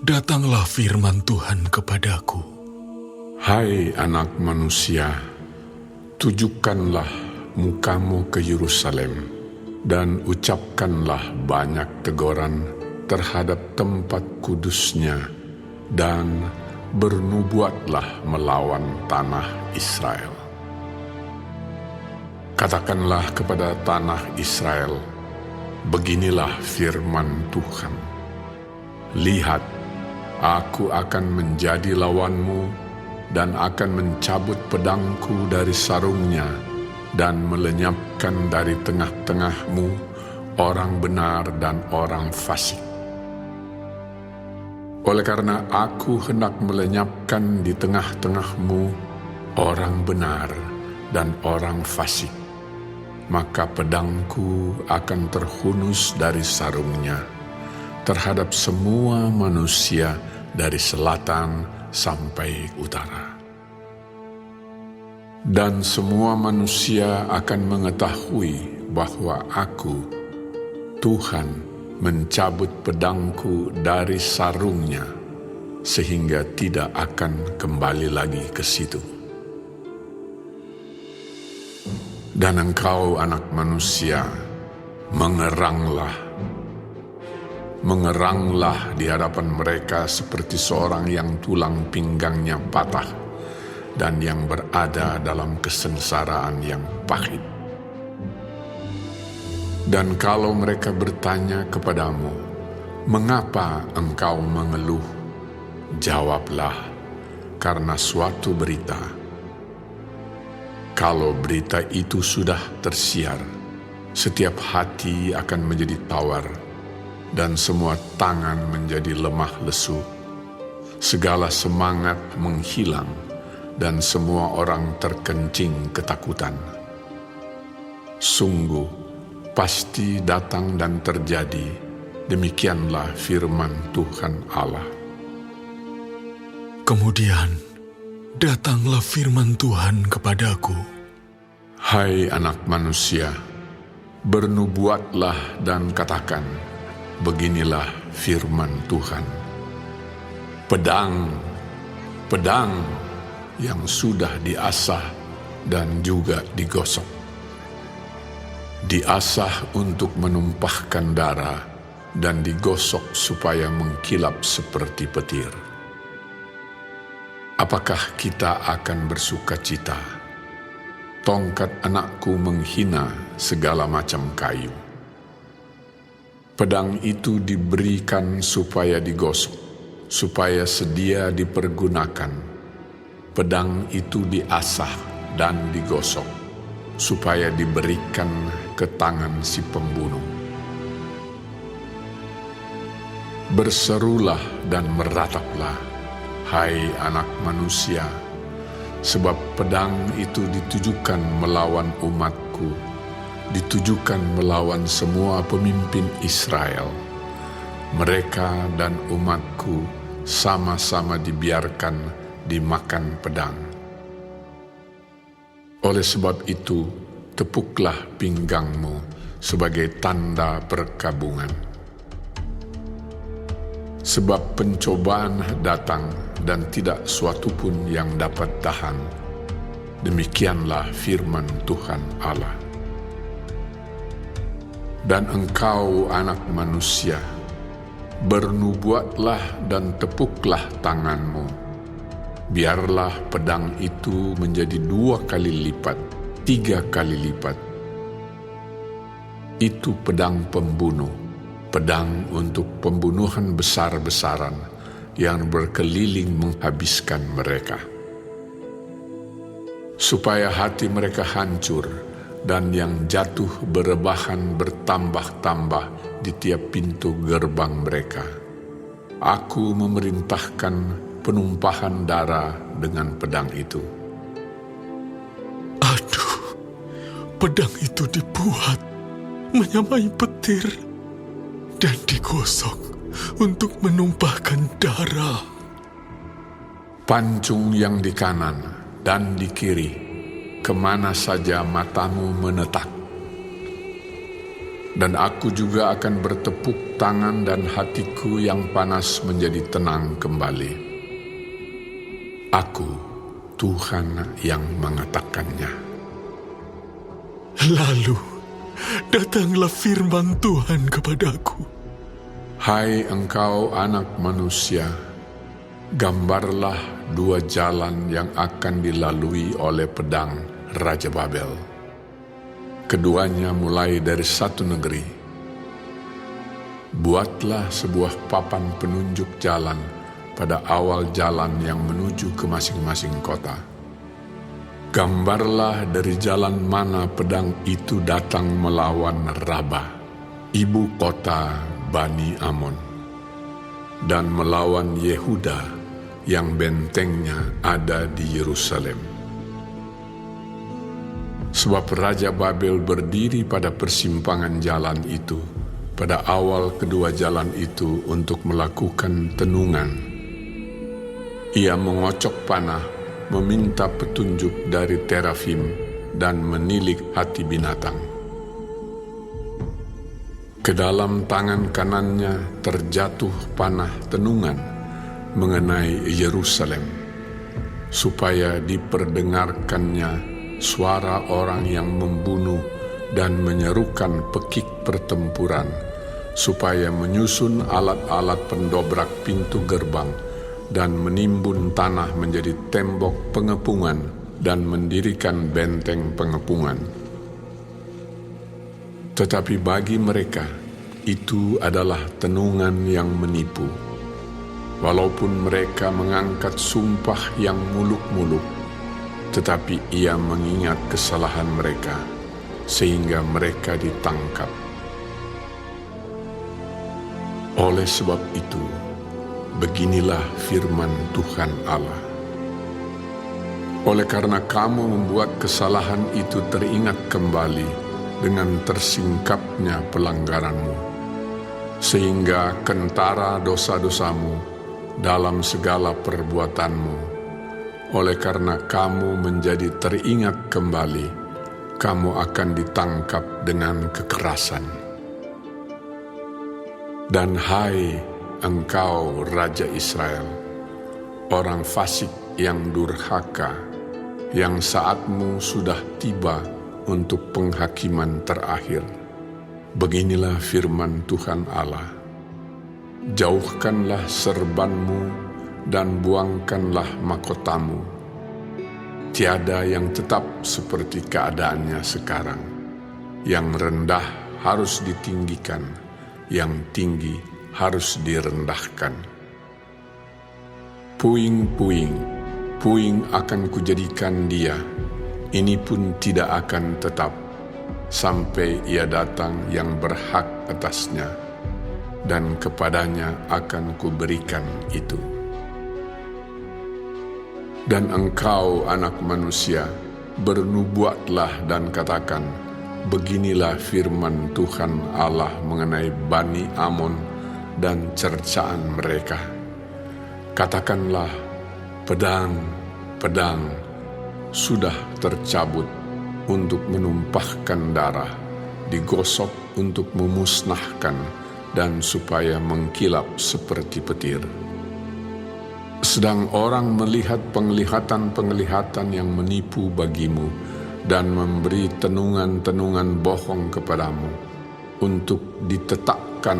Datanglah firman Tuhan kepadaku. Hai anak manusia, tujukanlah mukamu ke Yerusalem dan ucapkanlah banyak teguran terhadap tempat kudusnya dan bernubuatlah melawan tanah Israel. Katakanlah kepada tanah Israel, beginilah firman Tuhan. Lihat, aku akan menjadi lawanmu dan akan mencabut pedangku dari sarungnya dan melenyapkan dari tengah-tengahmu orang benar dan orang fasik. Oleh karena aku hendak melenyapkan di tengah-tengahmu orang benar dan orang fasik, maka pedangku akan terhunus dari sarungnya terhadap semua manusia dari selatan sampai utara. Dan semua manusia akan mengetahui bahwa aku, Tuhan, mencabut pedangku dari sarungnya, sehingga tidak akan kembali lagi ke situ. Dan engkau, anak manusia, mengeranglah di hadapan mereka seperti seorang yang tulang pinggangnya patah dan yang berada dalam kesengsaraan yang pahit. Dan kalau mereka bertanya kepadamu, mengapa engkau mengeluh? Jawablah, karena suatu berita. Kalau berita itu sudah tersiar, setiap hati akan menjadi tawar, dan semua tangan menjadi lemah lesu. Segala semangat menghilang, dan semua orang terkencing ketakutan. Sungguh, pasti datang dan terjadi, demikianlah firman Tuhan Allah. Kemudian, datanglah firman Tuhan kepadaku. Hai anak manusia, bernubuatlah dan katakan, beginilah firman Tuhan. Pedang yang sudah diasah dan juga digosok. Diasah untuk menumpahkan darah dan digosok supaya mengkilap seperti petir. Apakah kita akan bersuka cita? Tongkat anakku menghina segala macam kayu. Pedang itu diberikan supaya digosok, supaya sedia dipergunakan. Pedang itu diasah dan digosok, supaya diberikan ke tangan si pembunuh. Berserulah dan merataplah, hai anak manusia, sebab pedang itu ditujukan melawan umatku, ditujukan melawan semua pemimpin Israel. Mereka dan umatku sama-sama dibiarkan dimakan pedang. Oleh sebab itu, tepuklah pinggangmu sebagai tanda perkabungan. Sebab pencobaan datang dan tidak suatu pun yang dapat tahan. Demikianlah firman Tuhan Allah. Dan engkau, anak manusia, bernubuatlah dan tepuklah tanganmu. Biarlah pedang itu menjadi 2 kali lipat, 3 kali lipat. Itu pedang pembunuh, pedang untuk pembunuhan besar-besaran yang berkeliling menghabiskan mereka. Supaya hati mereka hancur dan yang jatuh berebahan bertambah-tambah di tiap pintu gerbang mereka. Aku memerintahkan penumpahan darah dengan pedang itu. Aduh, pedang itu dibuat menyamai petir dan digosok untuk menumpahkan darah. Pancung yang di kanan dan di kiri, kemana saja matamu menetak. Dan aku juga akan bertepuk tangan dan hatiku yang panas menjadi tenang kembali. Aku, Tuhan yang mengatakannya. Lalu datanglah firman Tuhan kepadaku. Hai engkau anak manusia, gambarlah dua jalan yang akan dilalui oleh pedang Raja Babel. Keduanya mulai dari satu negeri. Buatlah sebuah papan penunjuk jalan pada awal jalan yang menuju ke masing-masing kota. Gambarlah dari jalan mana pedang itu datang melawan Rabah, ibu kota Bani Amon, dan melawan Yehuda yang bentengnya ada di Yerusalem. Sebab Raja Babel berdiri pada persimpangan jalan itu, pada awal kedua jalan itu untuk melakukan tenungan. Ia mengocok panah, meminta petunjuk dari terafim, dan menilik hati binatang. Ke dalam tangan kanannya terjatuh panah tenungan mengenai Yerusalem, supaya diperdengarkannya suara orang yang membunuh dan menyerukan pekik pertempuran, supaya menyusun alat-alat pendobrak pintu gerbang dan menimbun tanah menjadi tembok pengepungan dan mendirikan benteng pengepungan. Tetapi bagi mereka, itu adalah tenungan yang menipu. Walaupun mereka mengangkat sumpah yang muluk-muluk, tetapi ia mengingat kesalahan mereka, sehingga mereka ditangkap. Oleh sebab itu, beginilah firman Tuhan Allah. Oleh karena kamu membuat kesalahan itu teringat kembali dengan tersingkapnya pelanggaranmu, sehingga kentara dosa-dosamu dalam segala perbuatanmu. Oleh karena kamu menjadi teringat kembali, kamu akan ditangkap dengan kekerasan. Dan hai engkau Raja Israel, orang fasik yang durhaka, yang saatmu sudah tiba untuk penghakiman terakhir. Beginilah firman Tuhan Allah. Jauhkanlah serbanmu dan buangkanlah mahkotamu. Tiada yang tetap seperti keadaannya sekarang. Yang rendah harus ditinggikan, yang tinggi harus direndahkan. Puing-puing, puing akan kujadikan dia, ini pun tidak akan tetap, sampai ia datang yang berhak atasnya, dan kepadanya akan kuberikan itu. Dan engkau anak manusia, bernubuatlah dan katakan, beginilah firman Tuhan Allah mengenai Bani Amon dan cercaan mereka. Katakanlah, pedang, pedang, sudah tercabut untuk menumpahkan darah, digosok untuk memusnahkan, dan supaya mengkilap seperti petir. Sedang orang melihat penglihatan-penglihatan yang menipu bagimu dan memberi tenungan-tenungan bohong kepadamu untuk ditetapkan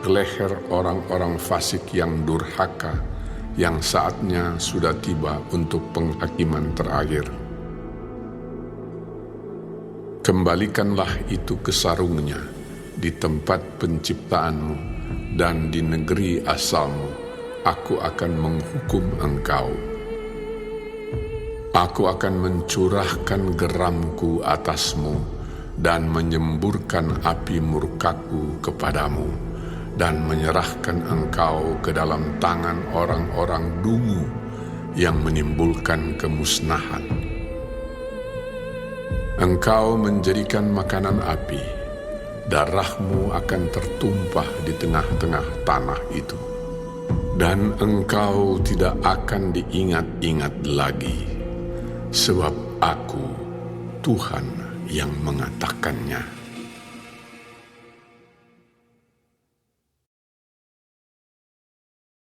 ke leher orang-orang fasik yang durhaka, yang saatnya sudah tiba untuk penghakiman terakhir. Kembalikanlah itu ke sarungnya di tempat penciptaanmu dan di negeri asalmu. Aku akan menghukum engkau. Aku akan mencurahkan geramku atasmu dan menyemburkan api murkaku kepadamu dan menyerahkan engkau ke dalam tangan orang-orang dungu yang menimbulkan kemusnahan. Engkau menjadikan makanan api, darahmu akan tertumpah di tengah-tengah tanah itu. Dan engkau tidak akan diingat-ingat lagi, sebab aku, Tuhan yang mengatakannya.